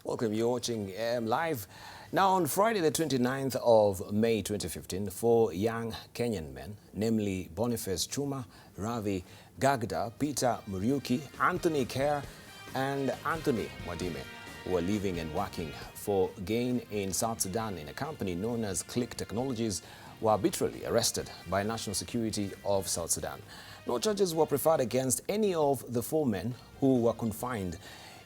Welcome, you're watching AM Live. Now on Friday the 29th of May 2015, four young Kenyan men, namely Boniface Chuma, Ravi Gagda, Peter Muriuki, Anthony Kerr and Anthony Mwadime, who are living and working for gain in South Sudan in a company known as Click Technologies, were arbitrarily arrested by National Security of South Sudan. No charges were preferred against any of the four men who were confined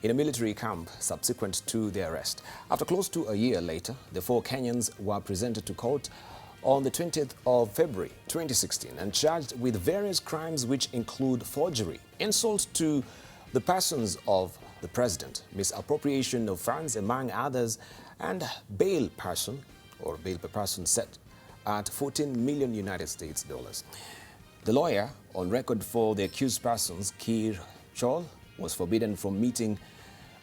in a military camp subsequent to their arrest. After close to a year later, the four Kenyans were presented to court on the 20th of February 2016 and charged with various crimes which include forgery, insult to the persons of the president, misappropriation of funds among others, and bail per person set at 14 million United States dollars. The lawyer on record for the accused persons, Kir Chol, was forbidden from meeting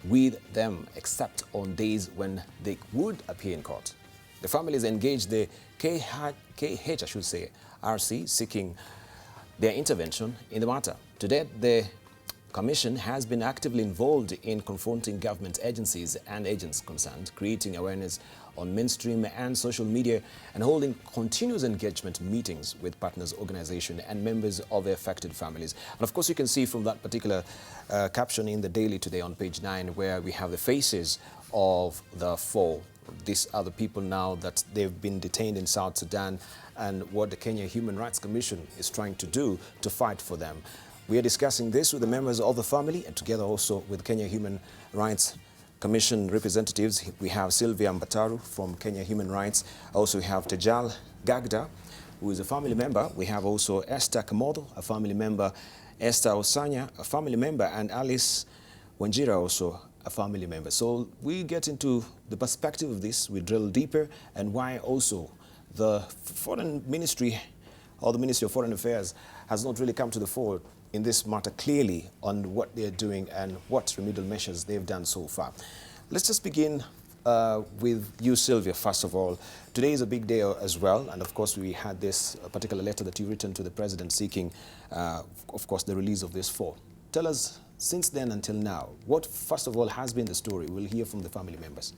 with them except on days when they would appear in court. The families engaged the KHRC seeking their intervention in the matter. To date, the Commission has been actively involved in confronting government agencies and agents concerned, creating awareness on mainstream and social media, and holding continuous engagement meetings with partners, organizations, and members of the affected families. And of course, you can see from that particular caption in the Daily today on page 9, where we have the faces of the four. These are the people now that they've been detained in South Sudan, and what the Kenya Human Rights Commission is trying to do to fight for them. We are discussing this with the members of the family and together also with Kenya Human Rights Commission representatives. We have Sylvia Mbataru from Kenya Human Rights. Also we have Tejal Gagda, who is a family member. We have also Esther Kamodo, a family member, Esther Osanya, a family member, and Alice Wanjira, also a family member. So we get into the perspective of this, we drill deeper, and why also the Foreign Ministry or the Ministry of Foreign Affairs has not really come to the fore in this matter clearly on what they're doing and what remedial measures they've done so far. Let's just begin with you, Sylvia, first of all. Today is a big day as well, and of course we had this particular letter that you written to the President seeking, of course, the release of these four. Tell us, since then until now, what first of all has been the story? We'll hear from the family members.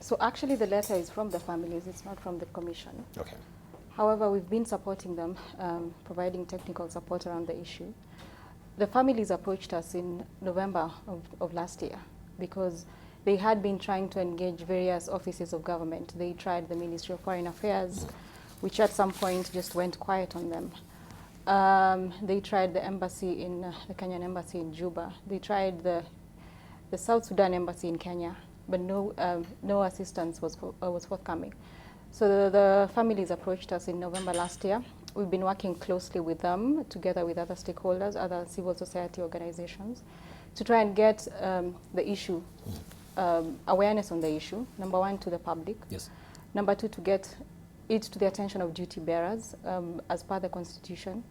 So actually the letter is from the families, it's not from the Commission. Okay. However, we've been supporting them, providing technical support around the issue. The families approached us in November of last year because they had been trying to engage various offices of government. They tried the Ministry of Foreign Affairs, which at some point just went quiet on them. They tried the embassy in, the Kenyan embassy in Juba. They tried the South Sudan embassy in Kenya, but no assistance was forthcoming. So the families approached us in November last year. We've been working closely with them, together with other stakeholders, other civil society organizations, to try and get the issue, awareness on the issue, number one, to the public. Yes. Number two, to get it to the attention of duty bearers as per the Constitution.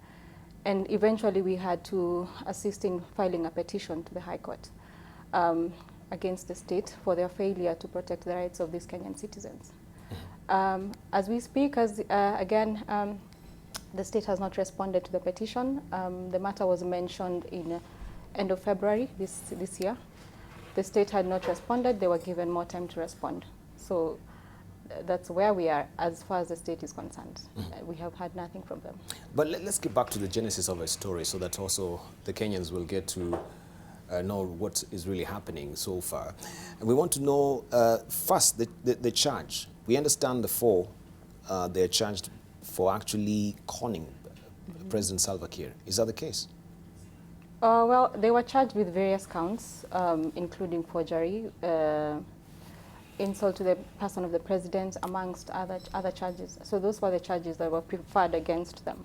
And eventually we had to assist in filing a petition to the High Court against the state for their failure to protect the rights of these Kenyan citizens. As we speak, again, the state has not responded to the petition. The matter was mentioned in end of February this year. The state had not responded. They were given more time to respond. So that's where we are as far as the state is concerned. We have had nothing from them. But let's get back to the genesis of a story so that also the Kenyans will get to know what is really happening so far. And we want to know first the charge. We understand the four, they're charged for actually conning President Salva Kiir. Is that the case? Well, they were charged with various counts, including forgery, insult to the person of the president, amongst other charges. So those were the charges that were preferred against them.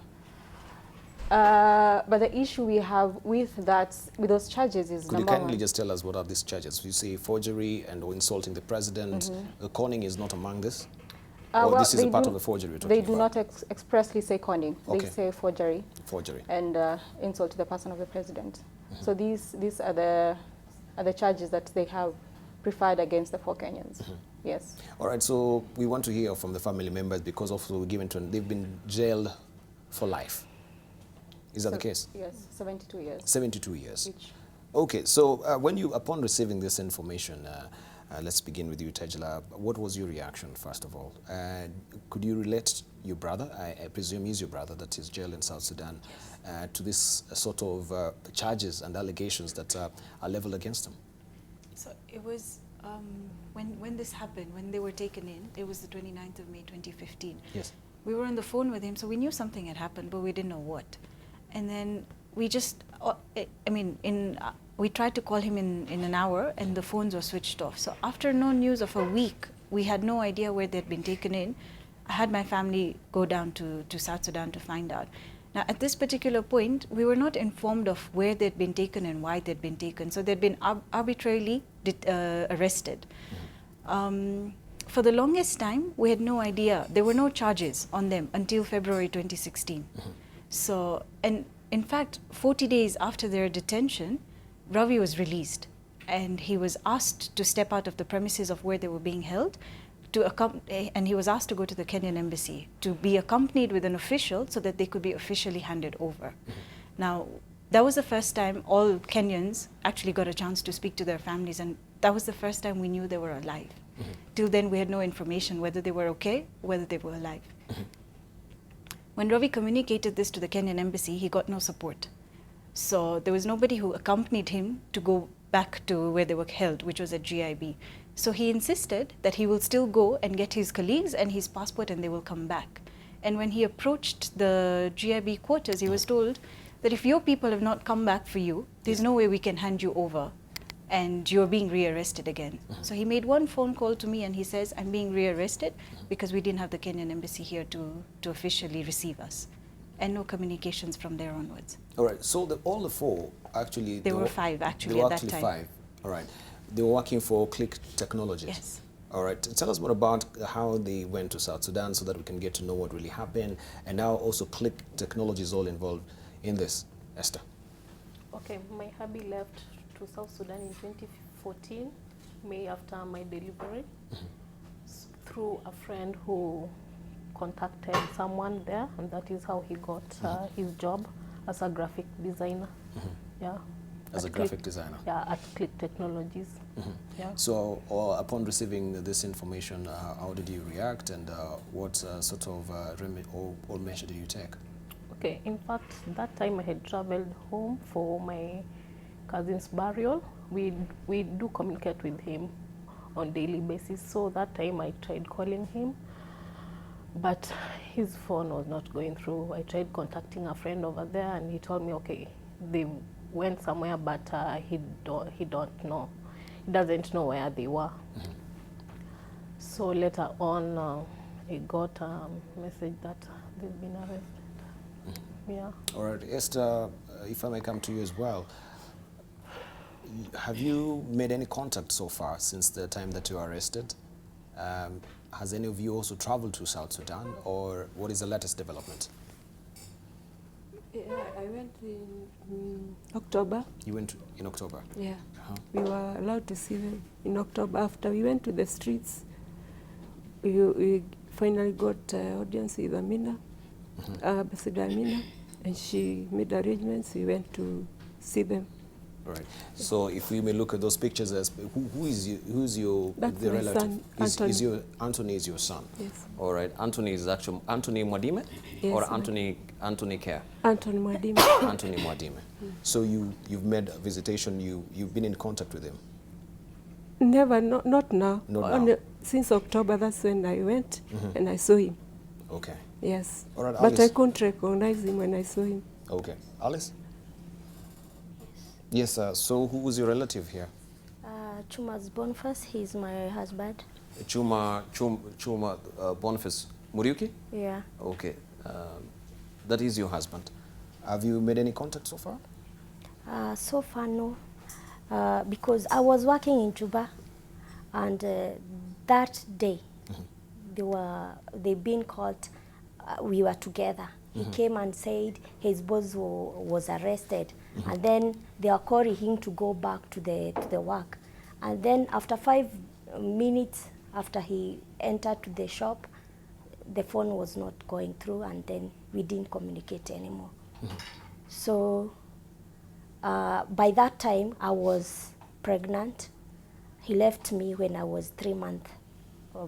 But the issue we have with those charges is Could you kindly just tell us what are these charges? You say forgery and insulting the president. Conning is not among this? Or well, this is a part of the forgery we're talking about? They do not expressly say conning. Okay. They say forgery. Forgery. And insult to the person of the president. So these are the charges that they have preferred against the four Kenyans. Yes. All right, so we want to hear from the family members because also they've been jailed for life. Is that the case? Yes, 72 years. 72 years. Each. Okay, so upon receiving this information, let's begin with you, Tejla. What was your reaction, first of all? Could you relate your brother, I presume he's your brother, that is jailed in South Sudan, to this sort of charges and allegations that are leveled against him? So it was, when this happened, when they were taken in, it was the 29th of May 2015. Yes. We were on the phone with him, so we knew something had happened, but we didn't know what. And then we just, we tried to call him in an hour, and the phones were switched off. So after no news of a week, we had no idea where they'd been taken in. I had my family go down to South Sudan to find out. Now, at this particular point, we were not informed of where they'd been taken and why they'd been taken. So they'd been arbitrarily arrested. For the longest time, we had no idea. There were no charges on them until February 2016. So, and in fact, 40 days after their detention, Ravi was released, and he was asked to step out of the premises of where they were being held, and he was asked to go to the Kenyan embassy to be accompanied with an official so that they could be officially handed over. Now, that was the first time all Kenyans actually got a chance to speak to their families, and that was the first time we knew they were alive. Till then, we had no information whether they were okay, whether they were alive. When Ravi communicated this to the Kenyan embassy, he got no support. So there was nobody who accompanied him to go back to where they were held, which was at GIB. So he insisted that he will still go and get his colleagues and his passport, and they will come back. And when he approached the GIB quarters, he was told that if your people have not come back for you, there's no way we can hand you over, and you're being rearrested again. So he made one phone call to me, and he says, I'm being rearrested because we didn't have the Kenyan embassy here to officially receive us. And no communications from there onwards. All right, so all the four, actually... There were five, actually, at that time. There were actually five, all right. They were working for Click Technologies. Yes. All right, tell us more about how they went to South Sudan so that we can get to know what really happened, and now also Click Technologies all involved in this. Esther. Okay, my hubby left to South Sudan in 2014, May after my delivery, through a friend who contacted someone there, and that is how he got his job as a graphic designer. Yeah. As a graphic designer? Yeah, at Click Technologies. Yeah. So, upon receiving this information, how did you react, and what sort of or measure did you take? Okay, in fact, that time I had traveled home for my cousin's burial. We do communicate with him on daily basis, so that time I tried calling him, but his phone was not going through. I tried contacting a friend over there, and he told me, okay, they went somewhere, but he don't know. He doesn't know where they were. So later on, he got a message that they've been arrested. Yeah. All right, Esther, if I may come to you as well, have you made any contact so far since the time that you were arrested? Has any of you also traveled to South Sudan, or what is the latest development? Yeah, I went in October. You went in October? Yeah. We were allowed to see them in October. After we went to the streets, we finally got audience with Amina, Ambassador Amina, and she made arrangements. We went to see them. Right. So if we may look at those pictures, as who's your the relative? Son, Anthony is your son. Yes. All right. Anthony is actually Anthony Mwadime, yes, or Anthony Care? Anthony Mwadime. Anthony Mwadime. So you've made a visitation. You've been in contact with him. Never, not now. Not now. Since October, that's when I went and I saw him. Okay. Yes. All right, but Alice. I couldn't recognize him when I saw him. Okay. Alice? Yes, so who was your relative here? Chuma's Boniface, he's my husband. Chuma Boniface Muriuki? Yeah. Okay, that is your husband. Have you made any contact so far? So far, no. Because I was working in Juba, and that day, they've been caught, we were together. He came and said his boss was arrested, and then they are calling him to go back to the work. And then after 5 minutes after he entered to the shop, the phone was not going through, and then we didn't communicate anymore. So By that time, I was pregnant. He left me when I was 3 months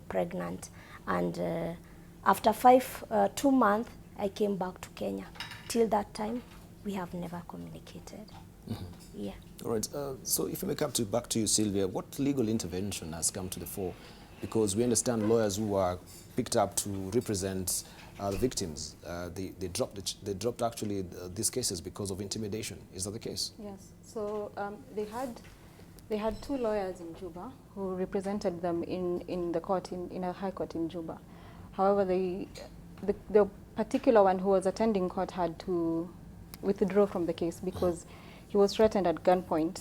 pregnant. And after 2 months, I came back to Kenya. Till that time, we have never communicated. Mm-hmm. Yeah. All right. So if I may come back to you, Sylvia, what legal intervention has come to the fore? Because we understand lawyers who are picked up to represent the victims, they dropped actually these cases because of intimidation. Is that the case? Yes. So they had 2 lawyers in Juba who represented them in the court, in a high court in Juba. However, the particular one who was attending court had to withdraw from the case because he was threatened at gunpoint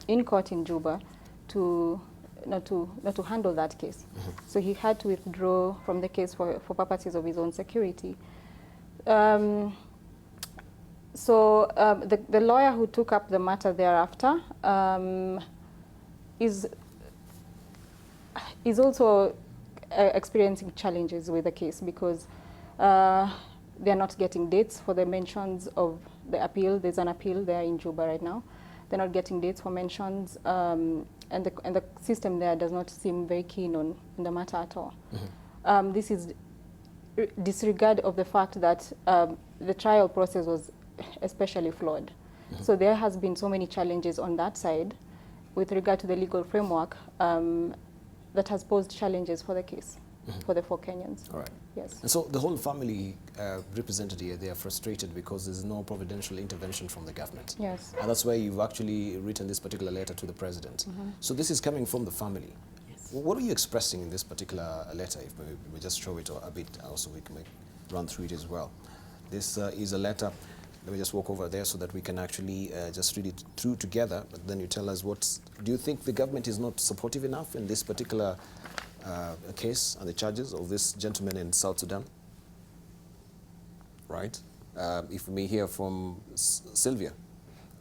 in court in Juba to not to handle that case. Mm-hmm. So he had to withdraw from the case for purposes of his own security. The lawyer who took up the matter thereafter is also experiencing challenges with the case because they are not getting dates for the mentions of the appeal. There's an appeal there in Juba right now. They're not getting dates for mentions, and the system there does not seem very keen on the matter at all. Mm-hmm. This is disregard of the fact that the trial process was especially flawed. Mm-hmm. So there has been so many challenges on that side with regard to the legal framework that has posed challenges for the case. Mm-hmm. For the 4 Kenyans. All right. Yes. And so the whole family represented here, they are frustrated because there's no providential intervention from the government. Yes. And that's why you've actually written this particular letter to the president. Mm-hmm. So this is coming from the family. Yes. What are you expressing in this particular letter? If we just show it a bit, also we can run through it as well. This is a letter. Let me just walk over there so that we can actually just read it through together. But then you tell us do you think the government is not supportive enough in this particular case and the charges of this gentleman in South Sudan? Right? If we may hear from Sylvia.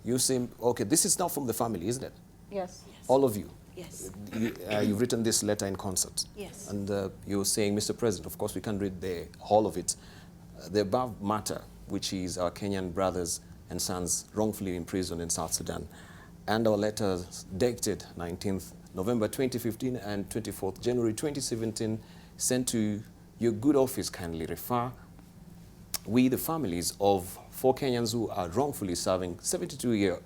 You seem, okay, this is now from the family, isn't it? Yes. All of you? Yes. You've written this letter in concert. Yes. And you're saying, Mr. President, of course we can't read the whole of it. The above matter, which is our Kenyan brothers and sons wrongfully imprisoned in South Sudan, and our letters dated 19th November 2015 and 24th January 2017, sent to your good office, kindly refer we, the families of 4 Kenyans who are wrongfully serving 72-year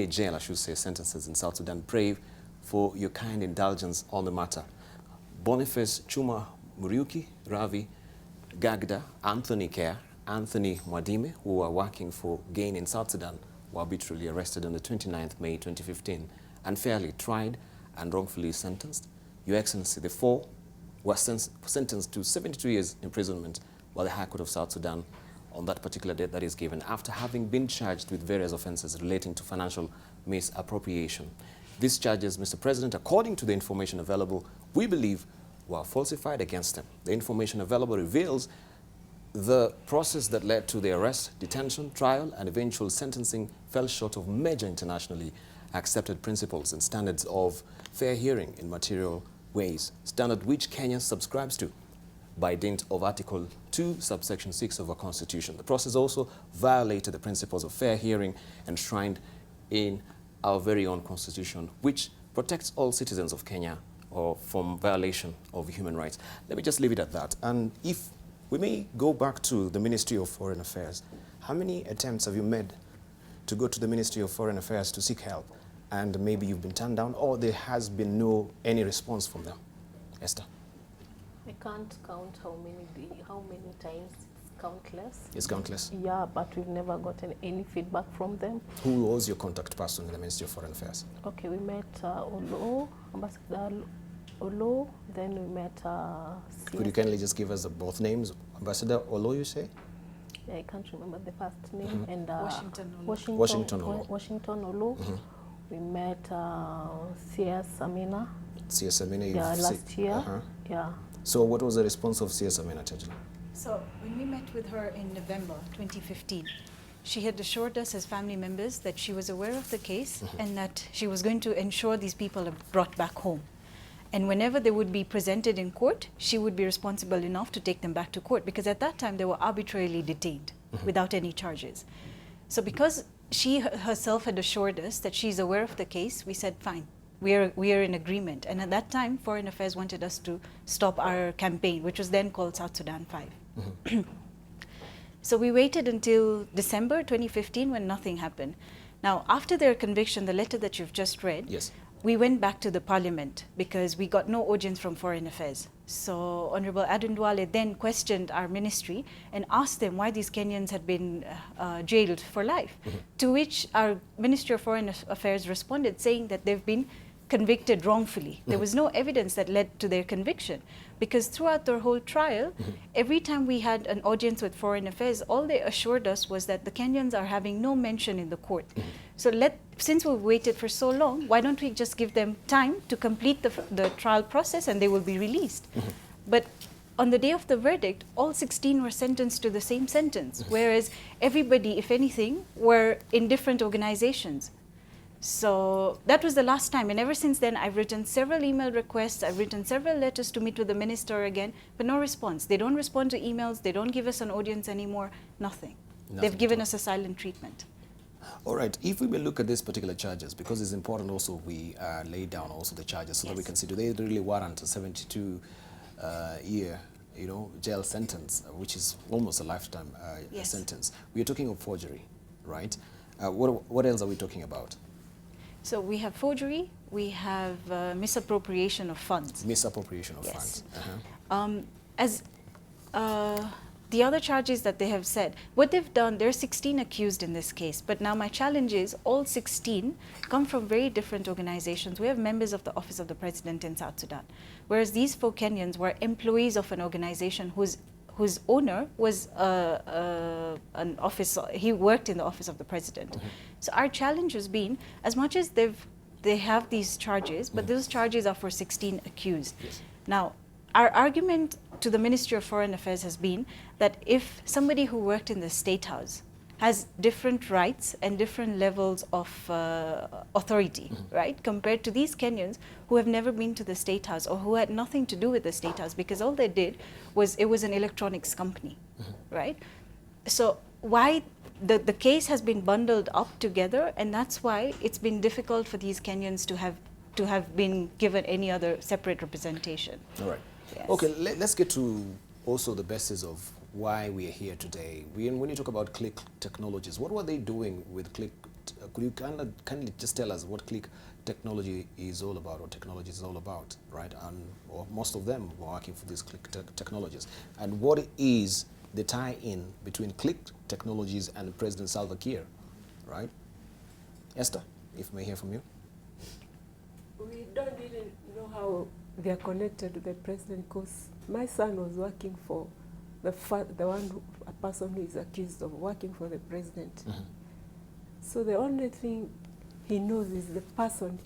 jail, I should say, sentences in South Sudan, pray for your kind indulgence on the matter. Boniface Chuma Muriuki, Ravi Gagda, Anthony Kerr, Anthony Mwadime, who are working for Gain in South Sudan, were arbitrarily arrested on the 29th May 2015, unfairly tried and wrongfully sentenced. Your Excellency, the 4 were sentenced to 72 years imprisonment by the High Court of South Sudan on that particular date that is given, after having been charged with various offenses relating to financial misappropriation. These charges, Mr. President, according to the information available, we believe were falsified against them. The information available reveals the process that led to the arrest, detention, trial, and eventual sentencing fell short of major internationally accepted principles and standards of fair hearing in material ways, standard which Kenya subscribes to by dint of Article 2, subsection 6 of our Constitution. The process also violated the principles of fair hearing enshrined in our very own Constitution, which protects all citizens of Kenya from violation of human rights. Let me just leave it at that. And if we may go back to the Ministry of Foreign Affairs, how many attempts have you made to go to the Ministry of Foreign Affairs to seek help, and maybe you've been turned down, or there has been any response from them? Esther? I can't count how many times. It's countless. It's countless? Yeah, but we've never gotten any feedback from them. Who was your contact person in the Ministry of Foreign Affairs? Okay, we met Ambassador Olo, then we met Could you kindly just give us both names? Ambassador Olo, you say? Yeah, I can't remember the first name. And Washington Olo. Washington Olo. We met CS Amina. CS Amina, yeah, last year. Yeah. So what was the response of CS Amina, Tajla? So when we met with her in November 2015, she had assured us as family members that she was aware of the case and that she was going to ensure these people are brought back home. And whenever they would be presented in court, she would be responsible enough to take them back to court, because at that time they were arbitrarily detained without any charges. So because she herself had assured us that she's aware of the case. We said, fine, we are in agreement. And at that time, Foreign Affairs wanted us to stop our campaign, which was then called South Sudan 5. So we waited until December 2015 when nothing happened. Now, after their conviction, the letter that you've just read, Yes. we went back to the parliament because we got no audience from Foreign Affairs. So Honorable Adundwale then questioned our ministry and asked them why these Kenyans had been jailed for life, to which our Ministry of Foreign Affairs responded saying that they've been convicted wrongfully. There was no evidence that led to their conviction, because throughout their whole trial, every time we had an audience with Foreign Affairs, all they assured us was that the Kenyans are having no mention in the court. So since we've waited for so long, why don't we just give them time to complete the trial process and they will be released? But on the day of the verdict, all 16 were sentenced to the same sentence, whereas everybody, if anything, were in different organizations. So that was the last time, and ever since then I've written several email requests, I've written several letters to meet with the minister again, but no response. They don't respond to emails, they don't give us an audience anymore, nothing. They've given us a silent treatment. All right, if we will look at these particular charges, because it's important also we lay down also the charges so that we can see, do they really warrant a 72-year jail sentence, which is almost a lifetime sentence. We are talking of forgery, right? What else are we talking about? So we have forgery, we have misappropriation of funds. Misappropriation of funds. As the other charges that they have said, what they've done, there are 16 accused in this case, but now my challenge is all 16 come from very different organizations. We have members of the Office of the President in South Sudan, whereas these 4 Kenyans were employees of an organization whose owner was an office, he worked in the Office of the President. So our challenge has been, as much as they have these charges, but those charges are for 16 accused. Yes. Now, our argument to the Ministry of Foreign Affairs has been that if somebody who worked in the State House has different rights and different levels of authority, right, compared to these Kenyans who have never been to the State House or who had nothing to do with the State House, because all they did was, it was an electronics company, right? So why the case has been bundled up together, and that's why it's been difficult for these Kenyans to have been given any other separate representation. All right. Yes. Okay, let's get to also the basis of why we are here today. When you talk about Click Technologies, what were they doing with Click? Could you kindly just tell us what Click Technology is all about, or technology is all about, right? Or most of them were working for these Click Technologies. And what is the tie-in between Click Technologies and President Salva Kiir, right? Esther, if we may hear from you. We don't really know how they are connected to the president, because my son was working for a person who is accused of working for the president. So the only thing he knows is the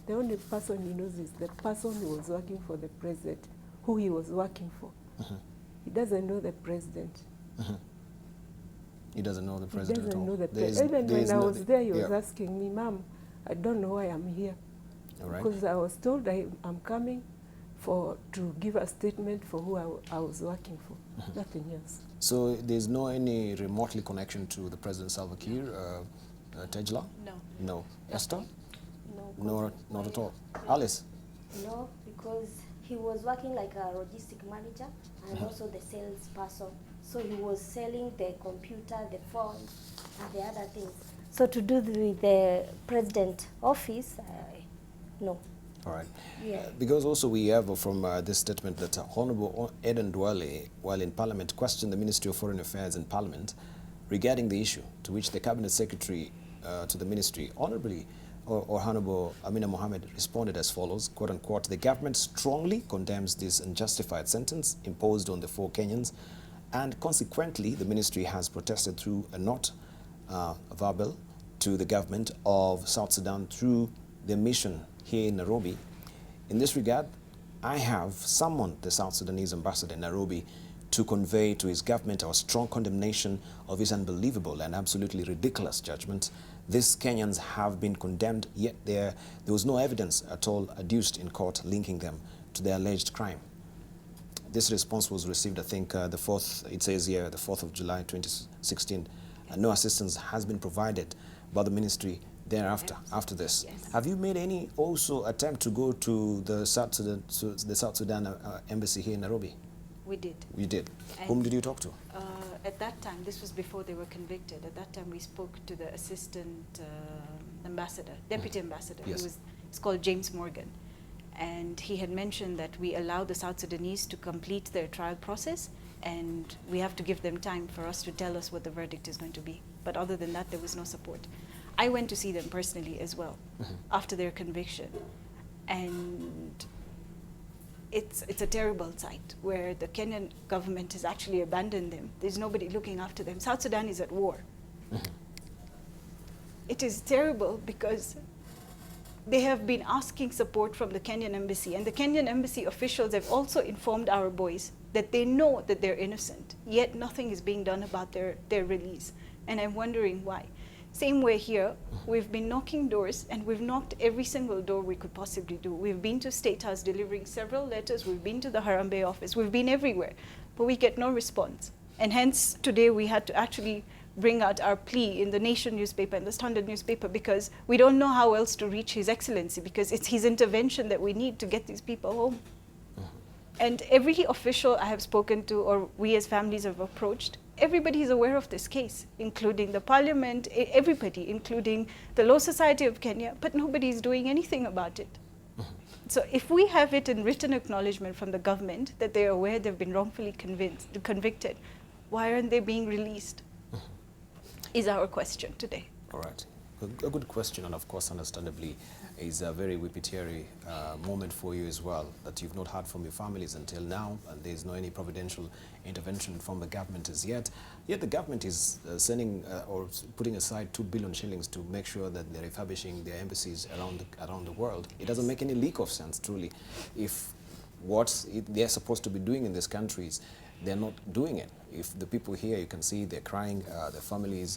only person he knows is the person who was working for the president, who he was working for. He doesn't know the president. He doesn't know the president at all. He doesn't know the president. Even when I was there, he was asking me, Mom, I don't know why I'm here. All right. Because I was told I'm coming to give a statement for who I was working for, nothing else. So there's no any remotely connection to the President Salva Kiir, Tejla? No. No. Esther? No. Not at all. Alice? No, because he was working like a logistic manager and also the sales person. So he was selling the computer, the phone, and the other things. So to do with the president office, no. All right. Yeah. Because also we have from this statement that Honorable Eden Dwale, while in Parliament, questioned the Ministry of Foreign Affairs in Parliament regarding the issue, to which the Cabinet Secretary to the Ministry, Honorable Amina Mohammed, responded as follows, quote unquote, "The government strongly condemns this unjustified sentence imposed on the 4 Kenyans, and consequently the Ministry has protested through a note verbal to the government of South Sudan through their mission here in Nairobi. In this regard, I have summoned the South Sudanese ambassador in Nairobi to convey to his government our strong condemnation of his unbelievable and absolutely ridiculous judgment. These Kenyans have been condemned, yet there was no evidence at all adduced in court linking them to the alleged crime." This response was received, I think, the 4th, it says here, the 4th of July, 2016. No assistance has been provided about the ministry thereafter, after this. Yes. Have you made any also attempt to go to the South Sudan embassy here in Nairobi? We did. You did. And Whom did you talk to? At that time, this was before they were convicted. At that time, we spoke to the assistant ambassador, deputy ambassador. Yes. It's called James Morgan. And he had mentioned that we allow the South Sudanese to complete their trial process, and we have to give them time for us to tell us what the verdict is going to be. But other than that, there was no support. I went to see them personally as well after their conviction. And it's a terrible sight where the Kenyan government has actually abandoned them. There's nobody looking after them. South Sudan is at war. It is terrible because they have been asking support from the Kenyan embassy, and the Kenyan embassy officials have also informed our boys that they know that they're innocent, yet nothing is being done about their release. And I'm wondering why. Same way here, we've been knocking doors, and we've knocked every single door we could possibly do. We've been to State House delivering several letters, we've been to the Harambee office, we've been everywhere, but we get no response. And hence, today we had to actually bring out our plea in the Nation newspaper and the Standard newspaper, because we don't know how else to reach His Excellency, because it's his intervention that we need to get these people home. And every official I have spoken to, or we as families have approached, everybody is aware of this case, including the parliament, everybody, including the Law Society of Kenya, but nobody is doing anything about it. So if we have it in written acknowledgement from the government that they're aware they've been wrongfully convicted, why aren't they being released? Is our question today. All right. A good question, and of course, understandably, is a very whippy moment for you as well, that you've not heard from your families until now, and there's no any providential intervention from the government as yet. Yet the government is sending or putting aside 2 billion shillings to make sure that they're refurbishing their embassies around the world. It doesn't make any leak of sense, truly, if what they're supposed to be doing in these countries, they're not doing it. If the people here, you can see they're crying, the family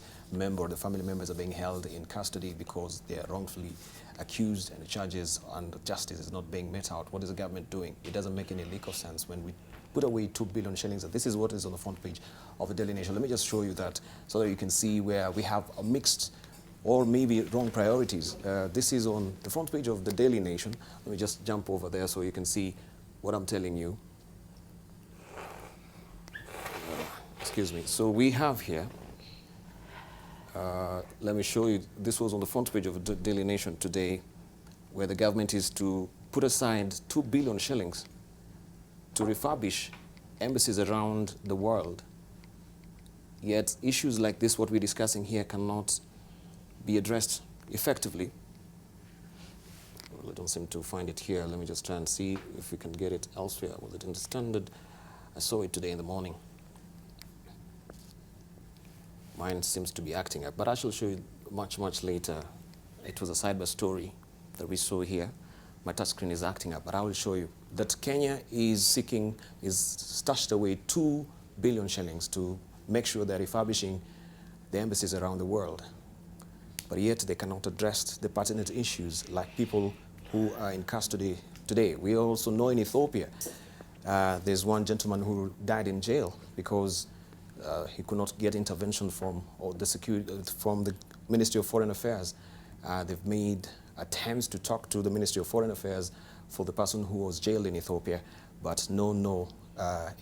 members are being held in custody because they are wrongfully accused, and the charges and justice is not being met out. What is the government doing? It doesn't make any leak of sense when we put away 2 billion shillings. This is what is on the front page of the Daily Nation. Let me just show you that so that you can see where we have a mixed or maybe wrong priorities. This is on the front page of the Daily Nation. Let me just jump over there so you can see what I'm telling you. Excuse me. So we have here, let me show you, this was on the front page of the Daily Nation today, where the government is to put aside 2 billion shillings to refurbish embassies around the world. Yet issues like this, what we're discussing here, cannot be addressed effectively. Well, I don't seem to find it here. Let me just try and see if we can get it elsewhere. Was it in the Standard? I saw it today in the morning. Mine seems to be acting up, but I shall show you much later. It was a sidebar story that we saw here. My touchscreen is acting up, but I will show you that Kenya is stashed away 2 billion shillings to make sure they're refurbishing the embassies around the world. But yet they cannot address the pertinent issues like people who are in custody today. We also know in Ethiopia, there's one gentleman who died in jail because he could not get intervention from the Ministry of Foreign Affairs. They've made attempts to talk to the Ministry of Foreign Affairs for the person who was jailed in Ethiopia, but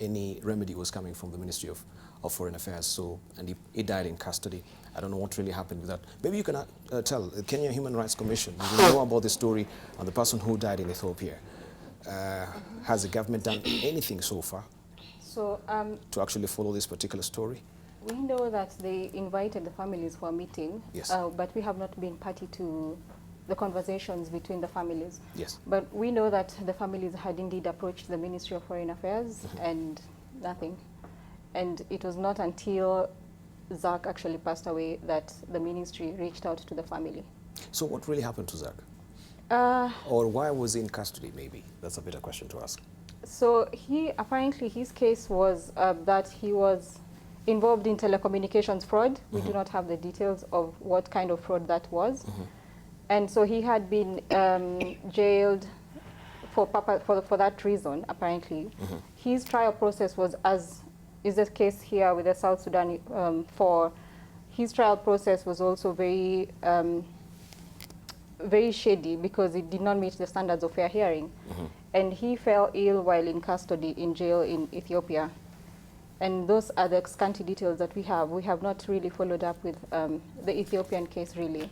any remedy was coming from the Ministry of Foreign Affairs. So, and he died in custody. I don't know what really happened with that. Maybe you can tell the Kenya Human Rights Commission, you know about the story on the person who died in Ethiopia. Has the government done anything so far? So, to actually follow this particular story? we know that they invited the families for a meeting, yes. But we have not been party to the conversations between the families. Yes. But we know that the families had indeed approached the Ministry of Foreign Affairs and nothing. And it was not until Zach actually passed away that the ministry reached out to the family. So what really happened to Zach? Or why was he in custody, maybe? That's a better question to ask. So apparently his case was that he was involved in telecommunications fraud. We do not have the details of what kind of fraud that was. And so he had been jailed for that reason, apparently. His trial process was, as is the case here with the South Sudan, his trial process was also very very shady because it did not meet the standards of fair hearing. And he fell ill while in custody in jail in Ethiopia. And those are the scanty details that we have. We have not really followed up with the Ethiopian case, really.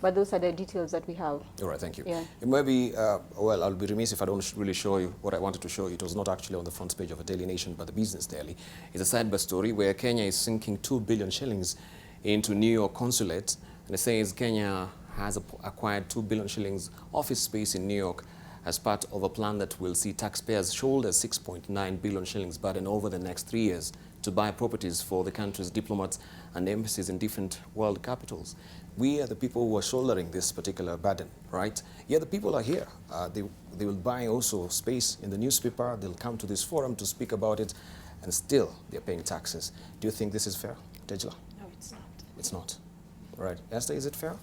But those are the details that we have. All right, thank you. Yeah. It may be, well, I'll be remiss if I don't really show you what I wanted to show you. It was not actually on the front page of a Daily Nation, but the Business Daily. It's a side-by story where Kenya is sinking 2 billion shillings into New York consulate. And it says Kenya has acquired 2 billion shillings office space in New York as part of a plan that will see taxpayers shoulder 6.9 billion shillings burden over the next 3 years to buy properties for the country's diplomats and embassies in different world capitals. We are the people who are shouldering this particular burden, right? Yeah, the people are here. They will buy also space in the newspaper. They'll come to this forum to speak about it, and still they're paying taxes. Do you think this is fair, Tejla? No, it's not. It's not. Right. Esther, is it fair?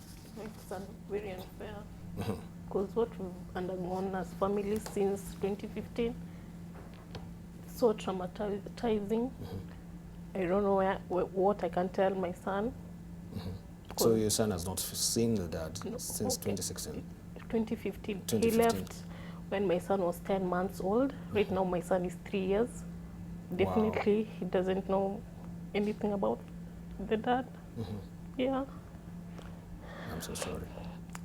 It's very unfair. Because what we've undergone as families since 2015, so traumatizing. I don't know what I can tell my son. So your son has not seen the dad since 2016? 2015. 2015. He left when my son was 10 months old. Right now my son is 3 years. Definitely he doesn't know anything about the dad. Yeah. I'm so sorry.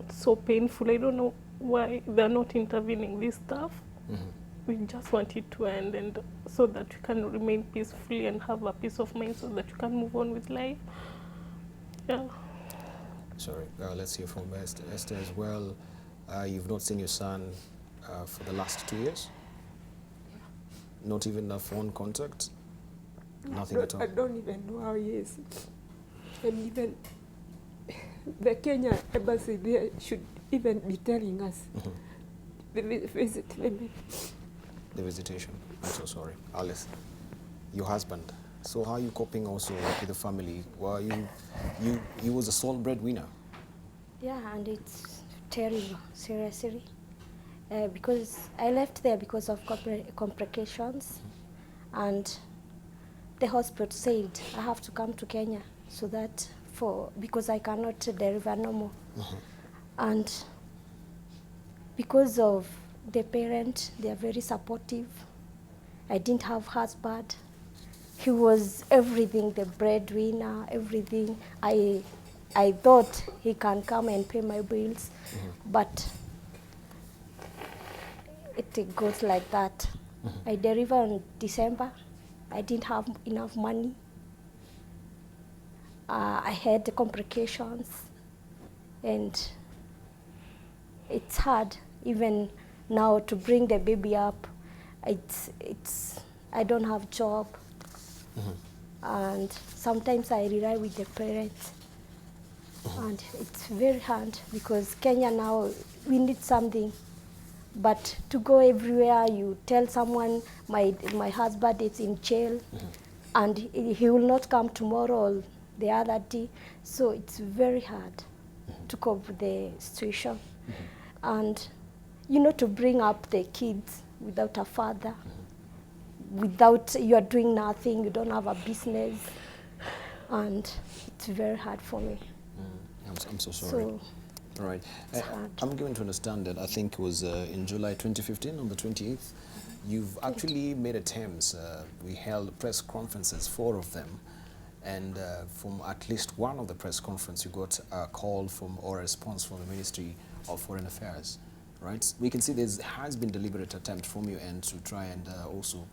It's so painful. I don't know why they're not intervening this stuff. We just want it to end, and so that you can remain peacefully and have a peace of mind so that you can move on with life. Yeah. Sorry. Let's hear from Esther as well. You've not seen your son for the last 2 years? Not even a phone contact? Nothing at all? I don't even know how he is. And even the Kenya embassy there should even be telling us the visit limit. The visitation. I'm so sorry. Alice, your husband. So how are you coping also with the family? Well, you was a sole breadwinner. Yeah, and it's terrible, seriously. Because I left there because of complications, and the hospital said I have to come to Kenya so that because I cannot deliver no more. And because of the parent, they are very supportive. I didn't have husband. He was everything, the breadwinner, everything. I thought he can come and pay my bills, but it goes like that. I delivered in December. I didn't have enough money. I had the complications, and it's hard even now to bring the baby up. I don't have job, and sometimes I rely with the parents, and it's very hard because Kenya now we need something, but to go everywhere you tell someone my husband is in jail, and he will not come tomorrow or the other day, so it's very hard to cope with the situation. And to bring up the kids without a father, without you are doing nothing, you don't have a business, and it's very hard for me. I'm so sorry. So, all right. it's hard. I'm given to understand that I think it was in July 2015, on the 28th, you've actually made attempts. We held press conferences, 4 of them, and from at least one of the press conferences, you got a call from or a response from the Ministry of Foreign Affairs, right? We can see there has been deliberate attempt from your end to try and also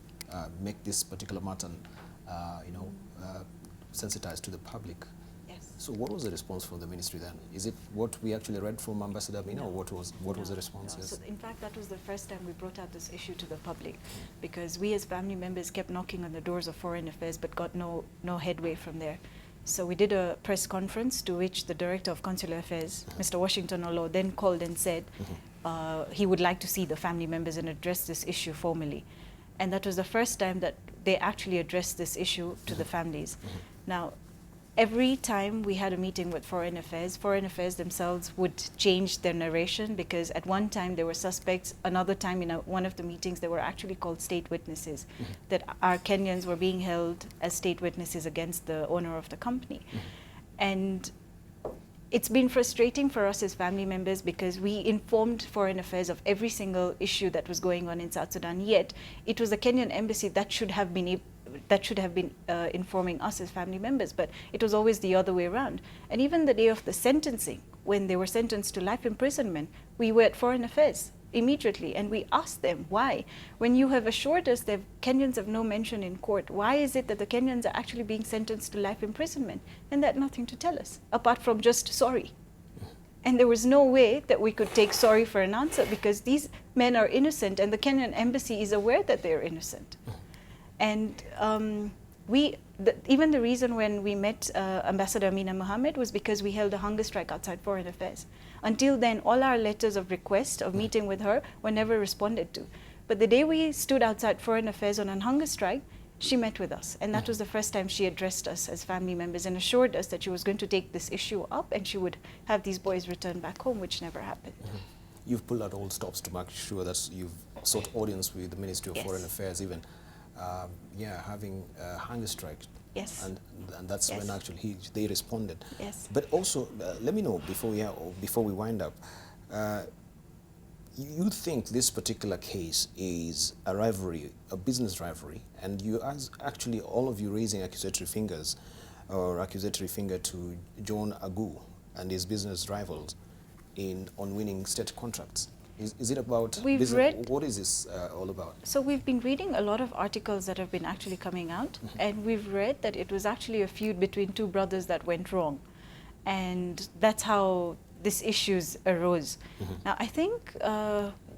make this particular matter, sensitized to the public. Yes. So what was the response from the ministry then? Is it what we actually read from Ambassador Mina, or what was the response? No. Yes. So in fact, that was the first time we brought out this issue to the public, because we as family members kept knocking on the doors of Foreign Affairs but got no headway from there. So we did a press conference to which the Director of Consular Affairs, Mr. Washington Olo, then called and said he would like to see the family members and address this issue formally. And that was the first time that they actually addressed this issue to the families. Now, every time we had a meeting with Foreign Affairs themselves would change their narration, because at one time they were suspects, another time in one of the meetings they were actually called state witnesses, that our Kenyans were being held as state witnesses against the owner of the company. And it's been frustrating for us as family members because we informed Foreign Affairs of every single issue that was going on in South Sudan, yet it was the Kenyan embassy that should have been informing us as family members, but it was always the other way around. And even the day of the sentencing, when they were sentenced to life imprisonment, we were at Foreign Affairs immediately, and we asked them, why? When you have assured us that Kenyans have no mention in court, why is it that the Kenyans are actually being sentenced to life imprisonment? And they had nothing to tell us, apart from just sorry. And there was no way that we could take sorry for an answer, because these men are innocent, and the Kenyan embassy is aware that they're innocent. And even the reason when we met Ambassador Amina Mohammed was because we held a hunger strike outside Foreign Affairs. Until then, all our letters of request of meeting with her were never responded to. But the day we stood outside Foreign Affairs on a hunger strike, she met with us. And that was the first time she addressed us as family members and assured us that she was going to take this issue up and she would have these boys returned back home, which never happened. You've pulled out all stops to make sure that you've sought audience with the Ministry of Foreign Affairs, even having a hunger strike. Yes. And that's when actually they responded. Yes. But also, let me know before we wind up, you think this particular case is a rivalry, a business rivalry, and you actually all of you raising accusatory finger to John Agu and his business rivals on winning state contracts. Is it about business? What is this all about? So we've been reading a lot of articles that have been actually coming out, and we've read that it was actually a feud between two brothers that went wrong. And that's how these issues arose. Now, I think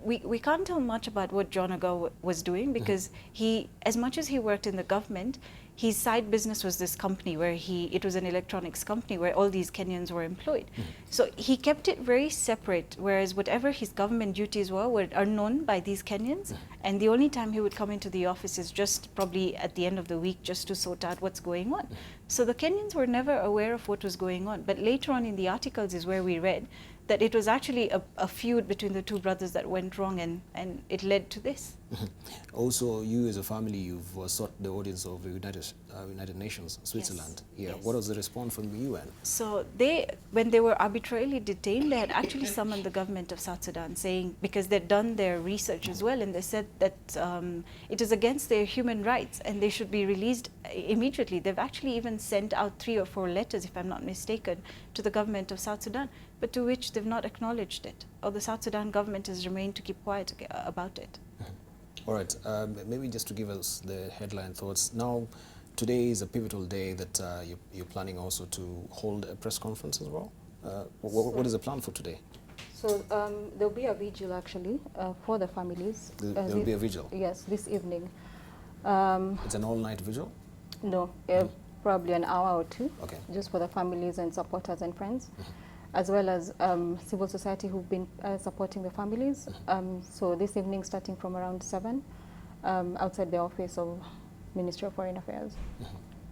we can't tell much about what John Agu was doing, because he, as much as he worked in the government, his side business was this company where it was an electronics company where all these Kenyans were employed. So he kept it very separate, whereas whatever his government duties are known by these Kenyans, and the only time he would come into the office is just probably at the end of the week just to sort out what's going on. So the Kenyans were never aware of what was going on, but later on in the articles is where we read that it was actually a feud between the two brothers that went wrong, and it led to this. Also, you as a family, you've sought the audience of the United Nations, Switzerland. Yes. What was the response from the UN? So when they were arbitrarily detained, they had actually summoned the government of South Sudan, saying, because they'd done their research as well, and they said that it is against their human rights and they should be released immediately. They've actually even sent out 3 or 4 letters, if I'm not mistaken, to the government of South Sudan, but to which they've not acknowledged it, or the South Sudan government has remained to keep quiet about it. All right, maybe just to give us the headline thoughts. Now, today is a pivotal day that you're planning also to hold a press conference as well. What is the plan for today? So there'll be a vigil actually for the families. There'll be a vigil? Yes, this evening. It's an all-night vigil? No, probably an hour or 2, okay, just for the families and supporters and friends, as well as civil society who've been supporting the families. So this evening, starting from around 7, outside the office of Ministry of Foreign Affairs.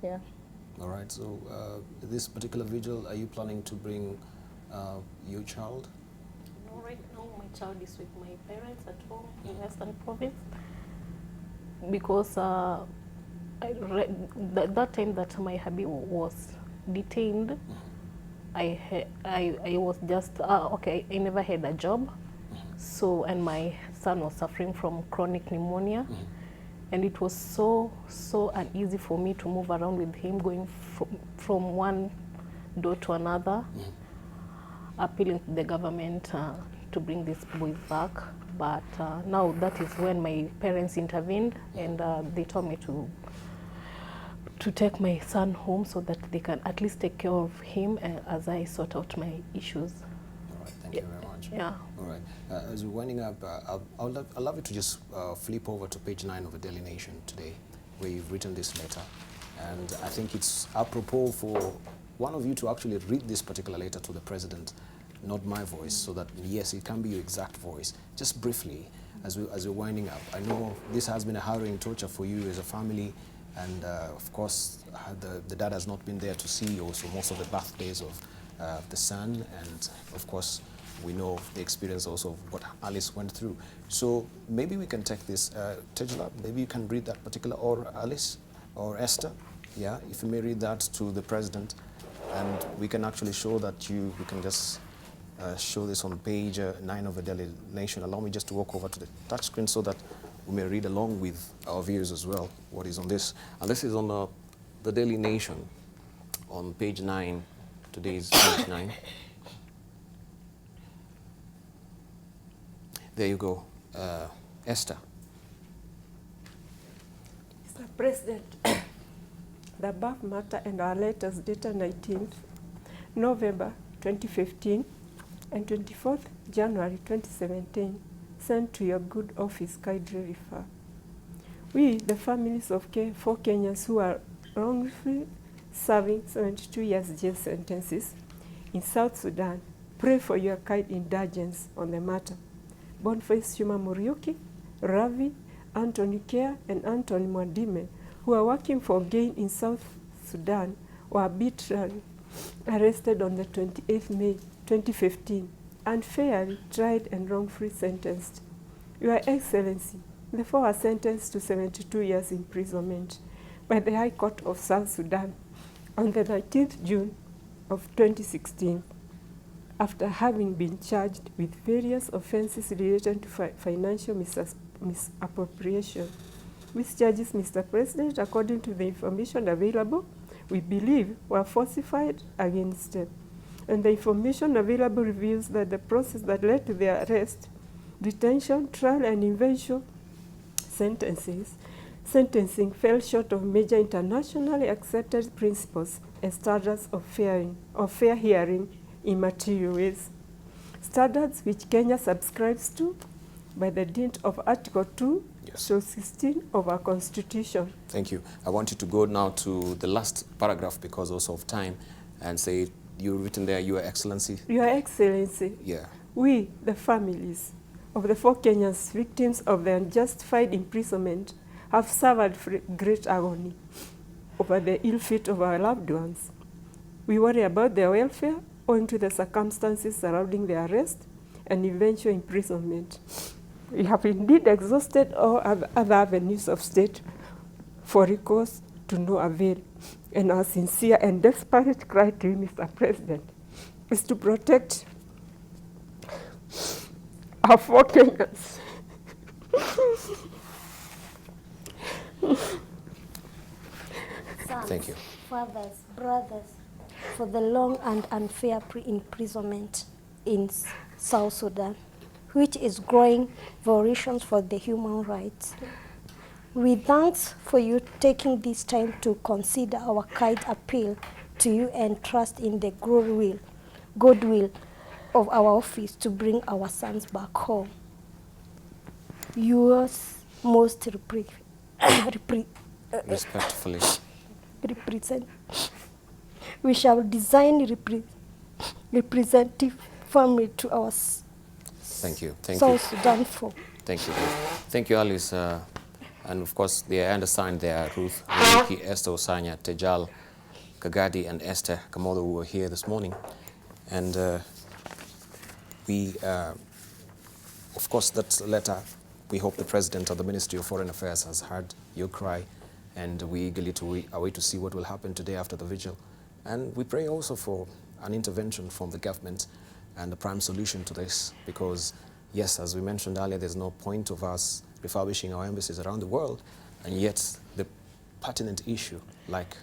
Yeah. All right, so this particular vigil, are you planning to bring your child? No, right now my child is with my parents at home in Western Province, because that time that my hubby was detained, I was just, I never had a job. So, and my son was suffering from chronic pneumonia. And it was so uneasy for me to move around with him, going from one door to another, appealing to the government to bring these boys back. But now that is when my parents intervened, and they told me to take my son home so that they can at least take care of him as I sort out my issues. All right, thank you very much. Yeah. All right, as we're winding up, I'd love you to just flip over to page 9 of the Daily Nation today, where you've written this letter. And I think it's apropos for one of you to actually read this particular letter to the president, not my voice, so that, yes, it can be your exact voice. Just briefly, as we're winding up, I know this has been a harrowing torture for you as a family, and of course, the dad has not been there to see also most of the birthdays of the son, and of course, we know the experience also of what Alice went through. So maybe we can take this, Tejla, maybe you can read that particular, or Alice, or Esther, yeah, if you may read that to the president, And we can actually show that we can just show this on page 9 of the Daily Nation. Allow me just to walk over to the touch screen so that we may read along with our viewers as well what is on this. And this is on the Daily Nation on page 9. Today's page 9. There you go. Esther. Mr. President, the above matter and our letters dated 19th November 2015 and 24th January 2017 sent to your good office kindly refer. We, the families of 4 Kenyans who are wrongfully serving 72 years jail sentences in South Sudan, pray for your kind indulgence on the matter. Boniface Shuma Muriuki, Ravi, Anthony Kea, and Anthony Mwadime, who are working for gain in South Sudan, were arbitrarily arrested on the 28th May 2015, unfairly tried and wrongfully sentenced. Your Excellency, the 4 are sentenced to 72 years imprisonment by the High Court of South Sudan on the 19th June of 2016, after having been charged with various offenses related to financial misappropriation. Which charges, Mr. President, according to the information available, we believe were falsified against them. And the information available reveals that the process that led to their arrest, detention, trial, and eventual sentencing fell short of major internationally accepted principles and standards of fair hearing in material ways. Standards which Kenya subscribes to by the dint of Article 2 to 16 of our Constitution. Thank you. I want you to go now to the last paragraph because also of time and say, you've written there, Your Excellency. Your Excellency. Yeah. We, the families of the 4 Kenyans victims of the unjustified imprisonment, have suffered great agony over the ill fate of our loved ones. We worry about their welfare owing to the circumstances surrounding their arrest and eventual imprisonment. We have indeed exhausted all other avenues of state for recourse to no avail, and our sincere and desperate cry to you, Mr. President, is to protect our 4 Kenyans. Sons, Thank you. fathers, brothers, for the long and unfair imprisonment in South Sudan, which is growing violations for the human rights. We thanks for you taking this time to consider our kind appeal to you and trust in the goodwill of our office to bring our sons back home. Yours most Respectfully. represent. We shall design representative family to our Thank you. Thank South you. Sudan for. Thank you. Thank you, Alice. And of course, I understand there are Ruth, Riki, Esther Osanya, Tejal, Kagadi, and Esther Kamodo who were here this morning. And of course, that letter, we hope the President of the Ministry of Foreign Affairs has heard your cry, and we eagerly await to see what will happen today after the vigil. And we pray also for an intervention from the government and the prime solution to this, because yes, as we mentioned earlier, there's no point of us refurbishing our embassies around the world, and yet the pertinent issue, like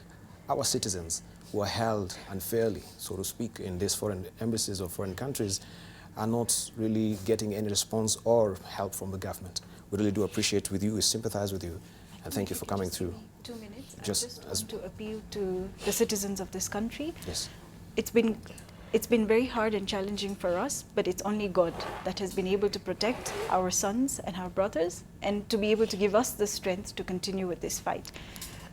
our citizens who are held unfairly, so to speak, in these foreign embassies of foreign countries, are not really getting any response or help from the government. We really do appreciate with you, we sympathize with you, and thank you for coming through. 2 minutes. Just I just want to appeal to the citizens of this country. Yes. It's been very hard and challenging for us, but it's only God that has been able to protect our sons and our brothers and to be able to give us the strength to continue with this fight.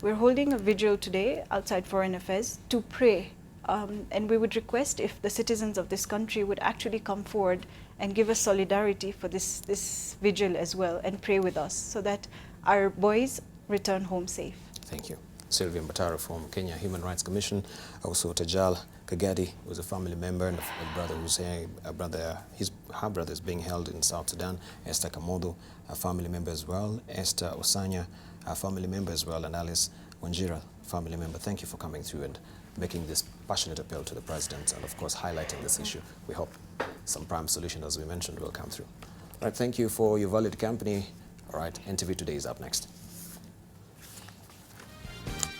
We're holding a vigil today outside Foreign Affairs to pray, and we would request if the citizens of this country would actually come forward and give us solidarity for this vigil as well and pray with us so that our boys return home safe. Thank you. Sylvia Mbatara from Kenya Human Rights Commission, also Tajal Kagadi, who's a family member, and a brother who's here, her brother is being held in South Sudan. Esther Kamodo, a family member as well. Esther Osanya, a family member as well, and Alice Wanjira, family member. Thank you for coming through and making this passionate appeal to the President and, of course, highlighting this issue. We hope some prime solution, as we mentioned, will come through. All right, thank you for your valued company. All right, NTV Today is up next.